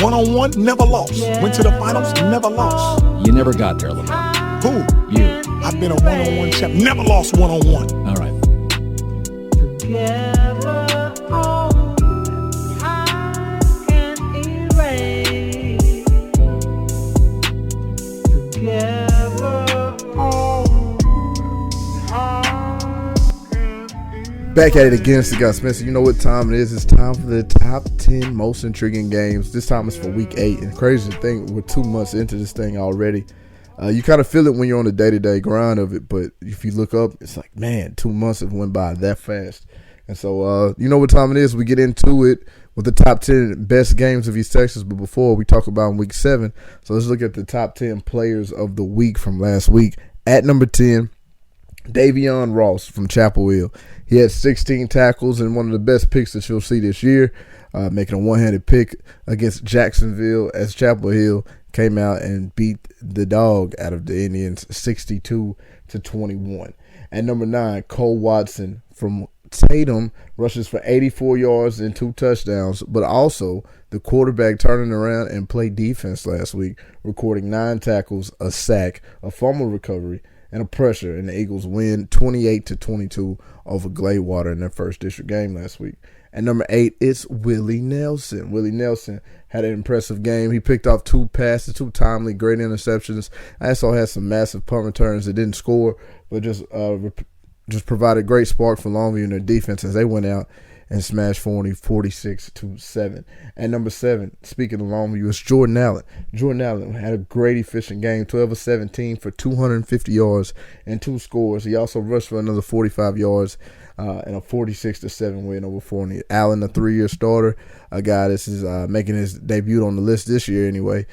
One-on-one, never lost. Went to the finals, never lost. You never got there, Lamar. Who? You. I've been a one-on-one champ. Never lost one-on-one. All right. Back at it again, Cigar Spencer. You know what time it is. It's time for the top 10 most intriguing games. This time it's for week 8. And crazy to think, we're 2 months into this thing already. You kind of feel it when you're on the day-to-day grind of it. But if you look up, it's like, man, 2 months have went by that fast. And so, you know what time it is. We get into it with the top 10 best games of East Texas. But before we talk about week 7, so let's look at the top 10 players of the week from last week. At number 10, Davion Ross from Chapel Hill. He had 16 tackles and one of the best picks that you'll see this year, making a one-handed pick against Jacksonville as Chapel Hill came out and beat the dog out of the Indians 62-21. At number 9, Cole Watson from TATUM rushes for 84 yards and 2 touchdowns, but also the quarterback turning around and played defense last week, recording 9 tackles, a sack, a fumble recovery, and a pressure, and the Eagles win 28-22 over Gladewater in their first district game last week. At number 8, it's Willie Nelson. Willie Nelson had an impressive game. He picked off 2 passes, 2 timely, great interceptions. Also had some massive punt returns that didn't score, but just provided great spark for Longview and their defense as they went out and smashed 46-7. At number 7, speaking of Longview, it's Jordan Allen. Jordan Allen had a great efficient game, 12 of 17 for 250 yards and 2 scores. He also rushed for another 45 yards and a 46-7 win over Forney. Allen, a 3-year starter, a guy this is making his debut on the list this year anyway.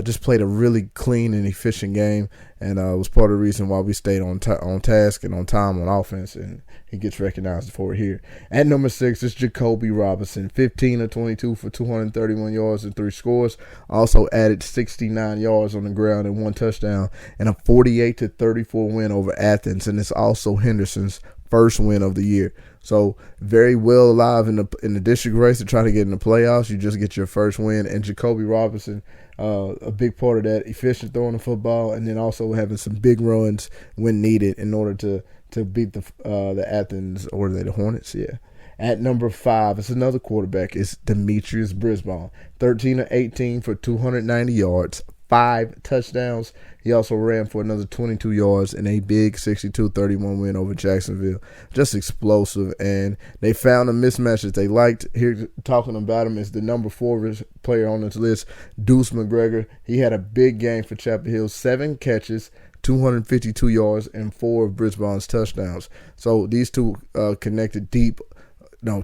Just played a really clean and efficient game, and was part of the reason why we stayed on task and on time on offense, and he gets recognized for it here. At number 6 is Jacoby Robinson, 15 of 22 for 231 yards and 3 scores. Also added 69 yards on the ground and 1 touchdown, and a 48-34 win over Athens, and it's also Henderson's first win of the year. So very well alive in the district race to try to get in the playoffs. You just get your first win, and Jacoby Robinson, a big part of that, efficient throwing the football, and then also having some big runs when needed in order to beat the Athens, or the Hornets. Yeah. At number 5, it's another quarterback. It's Demetrius Brisbane, 13 of 18 for 290 yards, 5 touchdowns. He also ran for another 22 yards in a big 62-31 win over Jacksonville. Just explosive, and they found a mismatch that they liked. Here, talking about him is the number 4 player on this list, Deuce McGregor. He had a big game for Chapel Hill, 7 catches, 252 yards, and 4 of Brisbane's touchdowns. So these two connected deep,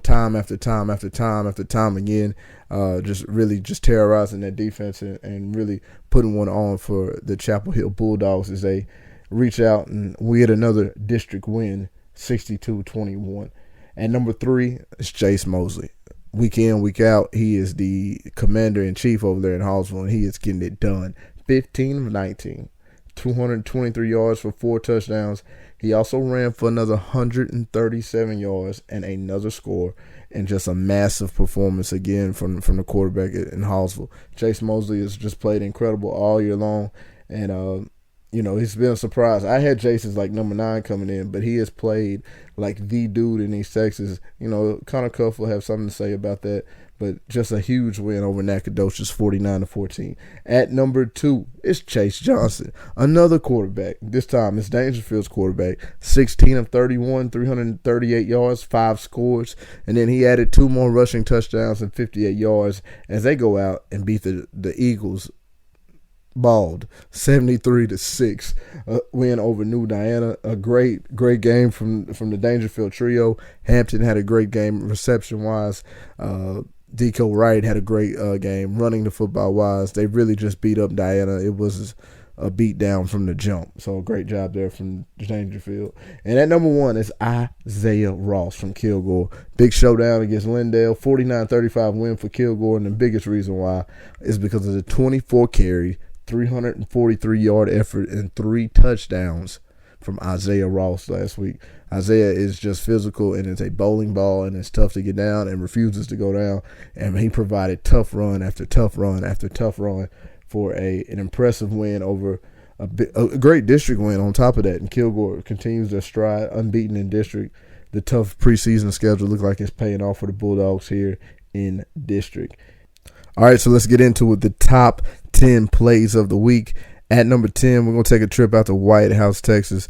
time after time after time after time again, just terrorizing that defense and really putting one on for the Chapel Hill Bulldogs as they reach out and we had another district win, 62-21. At number 3 is Chase Mosley. Week in, week out, he is the commander-in-chief over there in HALLSVILLE, and he is getting it done. 15 of 19, 223 yards for 4 touchdowns. He also ran for another 137 yards and another score, and just a massive performance again from the quarterback in HALLSVILLE. Chase Mosley has just played incredible all year long, and he's been a surprise. I had Chase as like number 9 coming in, but he has played like the dude in East Texas. Connor Cuff will have something to say about that, but just a huge win over Nacogdoches, 49-14. At number 2 is Chase Johnson, another quarterback. This time it's Dangerfield's quarterback, 16 of 31, 338 yards, 5 scores, and then he added 2 more rushing touchdowns and 58 yards as they go out and beat the Eagles bald 73-6 win over New Diana. A great game from the Dangerfield trio. Hampton had a great game reception wise. Deco Wright had a great game running the football wise. They really just beat up Diana. It was a beat down from the jump. So a great job there from Dangerfield. And at number 1 is Isaiah Ross from Kilgore. Big showdown against Lindale, 49-35 win for Kilgore, and the biggest reason why is because of the 24 carry, 343-yard effort and 3 touchdowns from Isaiah Ross last week. Isaiah is just physical, and it's a bowling ball, and it's tough to get down and refuses to go down. And he provided tough run after tough run after tough run for an impressive win over a great district win on top of that. And Kilgore continues their stride, unbeaten in district. The tough preseason schedule looks like it's paying off for the Bulldogs here in district. All right, so let's get into it. The top 10 plays of the week. At number 10, we're going to take a trip out to White House, Texas.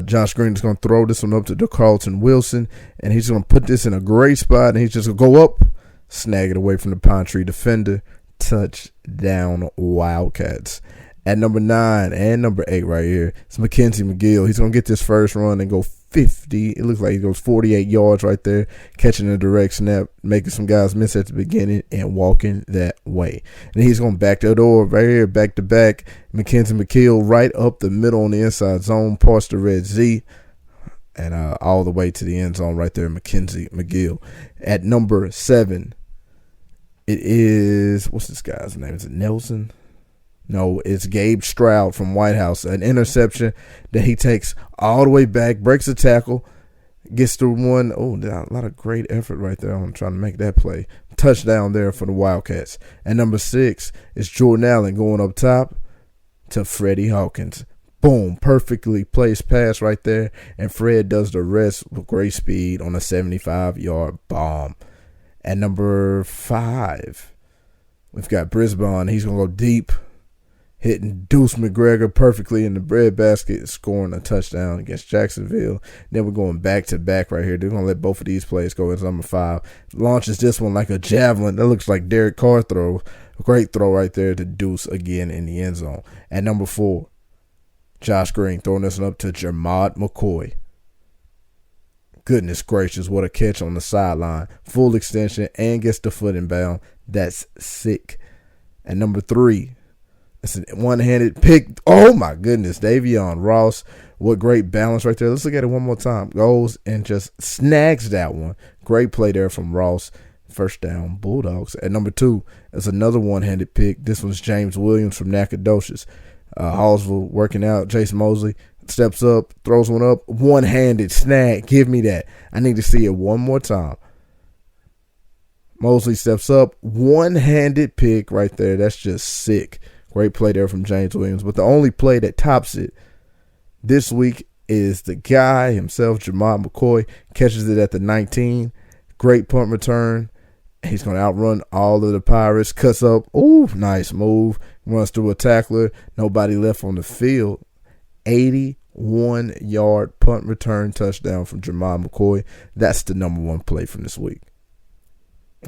Josh Green is going to throw this one up to DeCarlton Wilson, and he's going to put this in a great spot, and he's just going to go up, snag it away from the Pine Tree defender. Touchdown, Wildcats. At number 9 and number 8 right here, it's Mackenzie McGill. He's going to get this first run and go 50. It looks like he goes 48 yards right there, catching a direct snap, making some guys miss at the beginning and walking that way. And he's going back to the door right here, back to back. Mackenzie McGill right up the middle on the inside zone, parts the red Z, and all the way to the end zone right there, Mackenzie McGill. At number 7, it is, what's this guy's name? Is it Nelson? No, it's Gabe Stroud from White House. An interception that he takes all the way back, breaks a tackle, gets to one. Oh, a lot of great effort right there. I'm trying to make that play. Touchdown there for the Wildcats. And number 6 is Jordan Allen going up top to Freddie Hawkins. Boom, perfectly placed pass right there. And Fred does the rest with great speed on a 75-yard bomb. At number 5, we've got Brisbane. He's going to go deep, hitting Deuce McGregor perfectly in the breadbasket, scoring a touchdown against Jacksonville. Then we're going back-to-back right here. They're going to let both of these plays go as number 5. Launches this one like a javelin. That looks like Derek Carr throw. Great throw right there to Deuce again in the end zone. At number 4, Josh Green throwing this one up to Jermod McCoy. Goodness gracious, what a catch on the sideline. Full extension and gets the foot inbound. That's sick. At number 3, it's a one-handed pick. Oh, my goodness. Davion Ross. What great balance right there. Let's look at it one more time. Goes and just snags that one. Great play there from Ross. First down, Bulldogs. At number 2, it's another one-handed pick. This one's James Williams from Nacogdoches. Hallsville working out. Jason Mosley steps up, throws one up. One-handed snag. Give me that. I need to see it one more time. Mosley steps up. One-handed pick right there. That's just sick. Great play there from James Williams. But the only play that tops it this week is the guy himself, Jermod McCoy, catches it at the 19. Great punt return. He's going to outrun all of the Pirates. Cuts up. Ooh, nice move. Runs through a tackler. Nobody left on the field. 81-yard punt return touchdown from Jermod McCoy. That's the number 1 play from this week.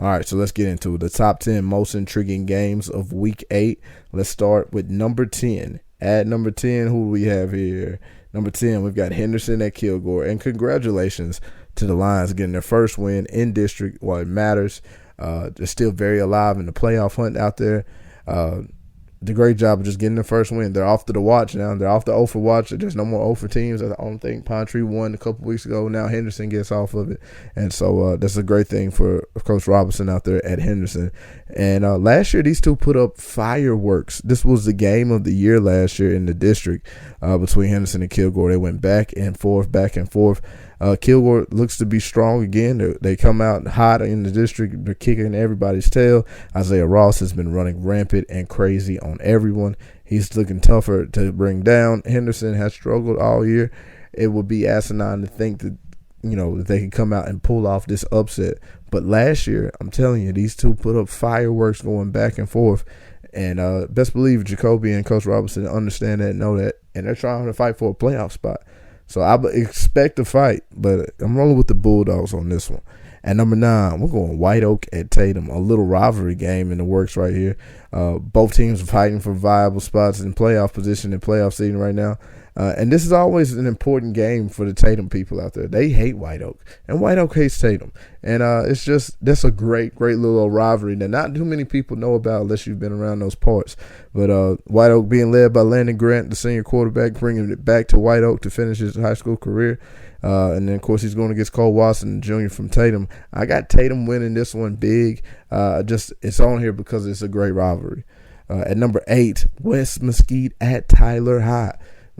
All right, so let's get into it. The top 10 most intriguing games of Week 8. Let's start with number 10. At number 10, who do we have here? Number 10, we've got Henderson at Kilgore. And congratulations to the Lions getting their first win in district while it matters. They're still very alive in the playoff hunt out there. The great job of just getting the first win. They're off to the watch now. They're off the 0 for watch. There's no more 0 for teams. I don't think Pine Tree won a couple weeks ago. Now Henderson gets off of it. And so that's a great thing for Coach Robinson out there at Henderson. And last year, these two put up fireworks. This was the game of the year last year in the district between Henderson and Kilgore. They went back and forth, back and forth. Kilgore looks to be strong again. They come out hot in the district. They're kicking everybody's tail. Isaiah Ross has been running rampant and crazy on everyone. He's looking tougher to bring down. Henderson has struggled all year. It would be asinine to think that, that they can come out and pull off this upset. But last year, I'm telling you, these two put up fireworks going back and forth. And best believe Jacoby and Coach Robinson understand that and know that. And they're trying to fight for a playoff spot. So I expect a fight, but I'm rolling with the Bulldogs on this one. At number 9, we're going White Oak at Tatum, a little rivalry game in the works right here. Both teams are fighting for viable spots in playoff position and playoff seeding right now. And this is always an important game for the Tatum people out there. They hate White Oak, and White Oak hates Tatum. And that's a great little rivalry that not too many people know about unless you've been around those parts. But White Oak being led by Landon Grant, the senior quarterback, bringing it back to White Oak to finish his high school career. And then, of course, he's going against Cole Watson Jr. from Tatum. I got Tatum winning this one big. It's on here because it's a great rivalry. At number 8, West Mesquite at Tyler High.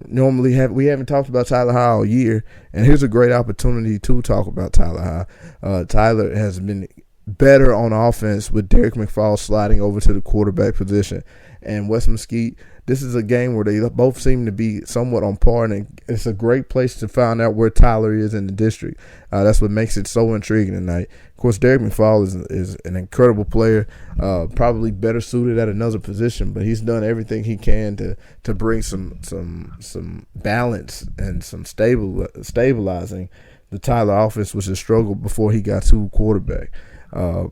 normally we haven't talked about Tyler High all year, and here's a great opportunity to talk about Tyler High. Tyler has been better on offense with Derek McFall sliding over to the quarterback position, and West Mesquite. This is a game where they both seem to be somewhat on par, and it's a great place to find out where Tyler is in the district. That's what makes it so intriguing tonight. Of course, Derek McFall is an incredible player, probably better suited at another position, but he's done everything he can to bring some balance and some stabilizing the Tyler offense, which has struggled before he got to quarterback.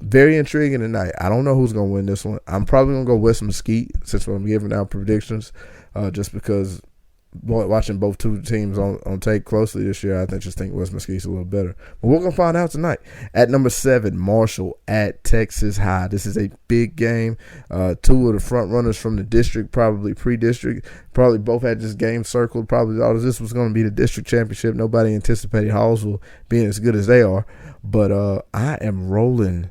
Very intriguing tonight. I don't know who's going to win this one. I'm probably going to go West Mesquite since I'm giving out predictions, just because watching both two teams on tape closely this year, I just think West Mesquite's a little better. But we're going to find out tonight. At number 7, Marshall at Texas High. This is a big game. Two of the front runners from the district, probably pre-district, probably both had this game circled. Probably thought this was going to be the district championship. Nobody anticipated HALLSVILLE being as good as they are. But I am rolling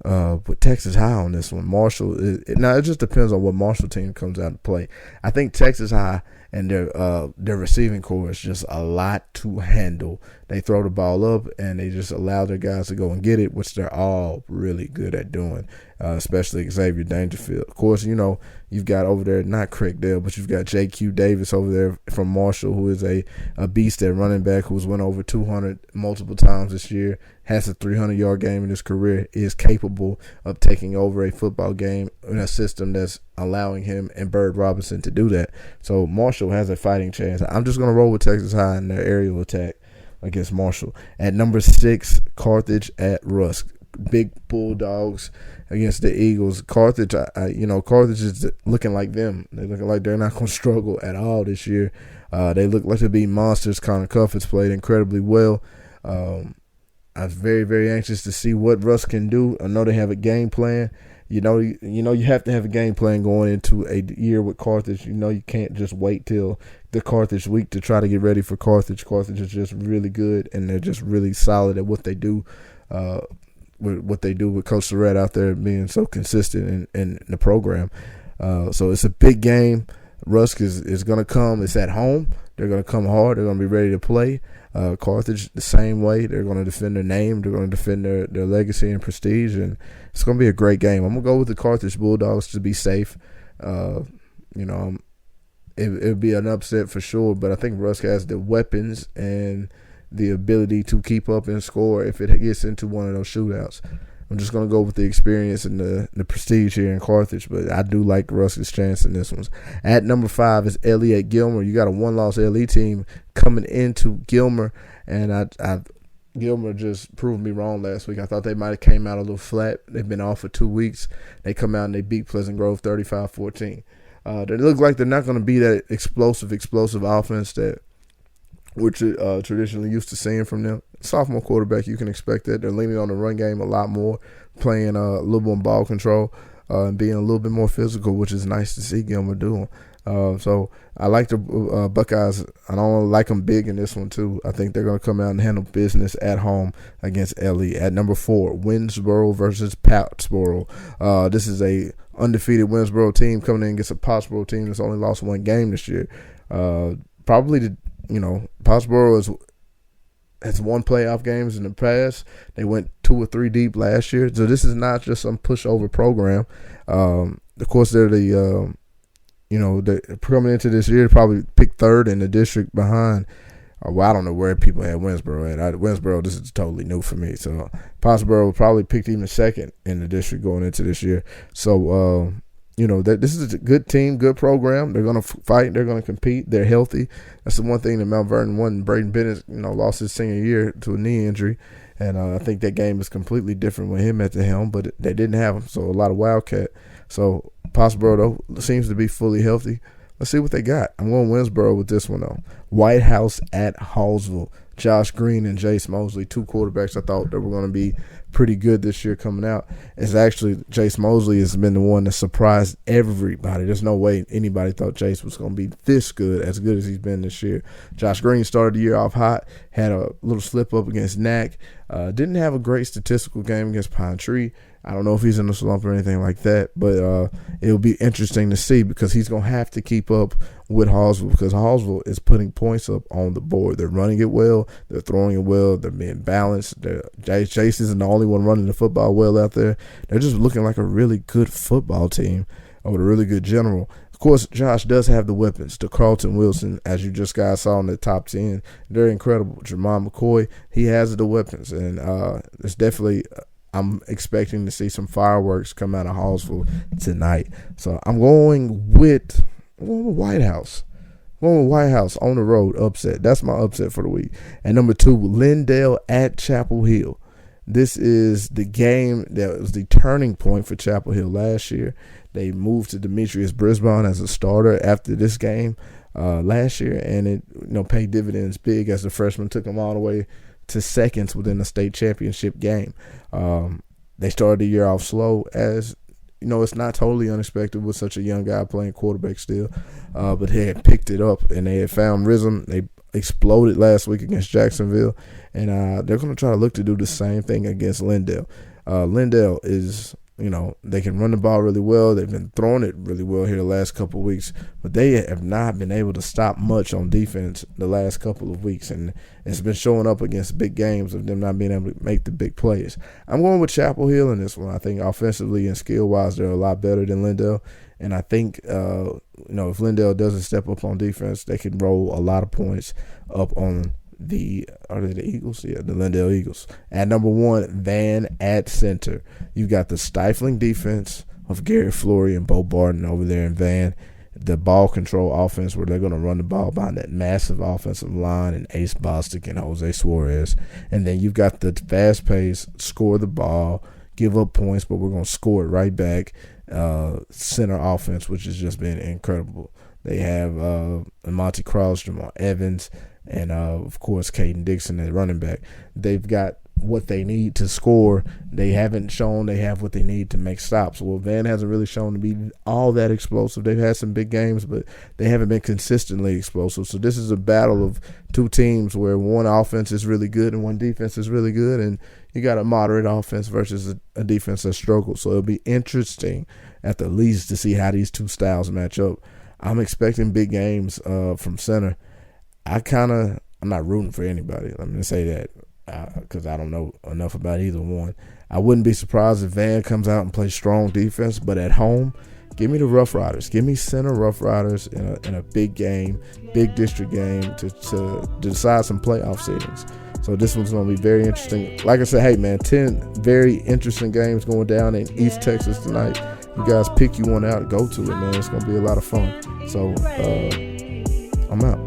with Texas High on this one. Marshall, now it just depends on what Marshall team comes out to play. I think Texas High and their receiving core is just a lot to handle. They throw the ball up and they just allow their guys to go and get it, which they're all really good at doing, especially Xavier Dangerfield. Of course, you've got over there, not Craig Dale, but you've got J.Q. Davis over there from Marshall, who is a beast at running back, who's went over 200 multiple times this year, has a 300-yard game in his career, is capable of taking over a football game in a system that's allowing him and Bird Robinson to do that. So Marshall has a fighting chance. I'm just going to roll with Texas High in their aerial attack against Marshall. At number 6, Carthage at Rusk. Big Bulldogs against the Eagles. Carthage, Carthage is looking like them. They're looking like they're not going to struggle at all this year. They look like to be monsters. Connor Cuff has played incredibly well. I'm very, very anxious to see what Rusk can do. I know they have a game plan. You have to have a game plan going into a year with Carthage. You can't just wait till the Carthage week to try to get ready for Carthage. Carthage is just really good, and they're just really solid at what they do. With Coach Surratt out there being so consistent in the program. So it's a big game. Rusk is going to come. It's at home. They're going to come hard. They're going to be ready to play. Carthage, the same way. They're going to defend their name. They're going to defend their legacy and prestige, and it's going to be a great game. I'm going to go with the Carthage Bulldogs to be safe. It'll be an upset for sure, but I think Rusk has the weapons and the ability to keep up and score if it gets into one of those shootouts. I'm just going to go with the experience and the prestige here in Carthage, but I do like Rusk's chance in this one. At number 5 is LE at Gilmer. You got a one-loss LE team coming into Gilmer, and Gilmer just proved me wrong last week. I thought they might have came out a little flat. They've been off for 2 weeks. They come out and they beat Pleasant Grove 35-14. They look like they're not going to be that explosive offense that we're traditionally used to seeing from them. Sophomore quarterback, you can expect that. They're leaning on the run game a lot more, playing a little more ball control and being a little bit more physical, which is nice to see Gilmer doing. So I like the Buckeyes. I don't like them big in this one, too. I think they're going to come out and handle business at home against LE. At number 4, Winsboro versus Pottsboro. This is a undefeated Winsboro team coming in against a Pottsboro team that's only lost one game this year. Pottsboro has won playoff games in the past. They went 2 or 3 deep last year. So this is not just some pushover program. Of course, they're they're coming into this year, probably picked 3rd in the district behind. I don't know where people had Winsboro at. Winsboro, this is totally new for me. So Pottsboro probably picked even 2nd in the district going into this year. So, this is a good team, good program. They're going to fight. They're going to compete. They're healthy. That's the one thing that Mount Vernon won. Braden Bennett, lost his senior year to a knee injury. And I think that game is completely different with him at the helm, but they didn't have him. So a lot of Wildcat. So Pottsboro, though, seems to be fully healthy. Let's see what they got. I'm going Winsboro with this one, though. White House at HALLSVILLE. Josh Green and Jace Mosley, 2 quarterbacks I thought that were going to be pretty good this year coming out. It's actually Jace Mosley has been the one that surprised everybody. There's no way anybody thought Jace was going to be this good, as good as he's been this year. Josh Green started the year off hot, had a little slip-up against NAC. Didn't have a great statistical game against Pine Tree. I don't know if he's in a slump or anything like that, but it'll be interesting to see because he's going to have to keep up with Hallsville because Hallsville is putting points up on the board. They're running it well. They're throwing it well. They're being balanced. Chase isn't the only one running the football well out there. They're just looking like a really good football team with a really good general. Of course, Josh does have the weapons. The Carlton Wilson, as you just guys saw in the top 10, they're incredible. Jermon McCoy, he has the weapons. And it's definitely I'm expecting to see some fireworks come out of Hallsville tonight. So I'm going with White House. I'm going with White House on the road upset. That's my upset for the week. And number 2, Lindale at Chapel Hill. This is the game that was the turning point for Chapel Hill last year. They moved to Demetrius Brisbane as a starter after this game last year, and it paid dividends big as the freshman took them all the way to seconds within the state championship game. They started the year off slow, as it's not totally unexpected with such a young guy playing quarterback still, but they had picked it up and they had found rhythm. They exploded last week against Jacksonville, and they're going to try to look to do the same thing against Lindale. Lindale is, they can run the ball really well. They've been throwing it really well here the last couple of weeks, but they have not been able to stop much on defense the last couple of weeks, and it's been showing up against big games of them not being able to make the big plays. I'm going with Chapel Hill in this one. I think offensively and skill-wise, they're a lot better than Lindale, and I think, if Lindale doesn't step up on defense, they can roll a lot of points up on the Eagles? Yeah, the Lindale Eagles. At number 1, Van at center. You got the stifling defense of Gary Flory and Bo Barton over there in Van. The ball control offense where they're going to run the ball behind that massive offensive line and Ace Bostic and Jose Suarez. And then you've got the fast pace, score the ball, give up points, but we're going to score it right back. Center offense, which has just been incredible. They have Monty Cross, Jamal Evans, and, of course, Caden Dixon at running back. They've got what they need to score. They haven't shown they have what they need to make stops. Well, Van hasn't really shown to be all that explosive. They've had some big games, but they haven't been consistently explosive. So this is a battle of two teams where one offense is really good and one defense is really good, and you got a moderate offense versus a defense that struggles. So it'll be interesting at the least to see how these two styles match up. I'm expecting big games from center. I'm not rooting for anybody. I'm going to say that because I don't know enough about either one. I wouldn't be surprised if Van comes out and plays strong defense, but at home, give me the Rough Riders. Give me center Rough Riders in a big game, big district game to decide some playoff seedings. So this one's going to be very interesting. Like I said, hey, man, 10 very interesting games going down in East Texas tonight. You guys pick you one out, go to it, man. It's going to be a lot of fun. So I'm out.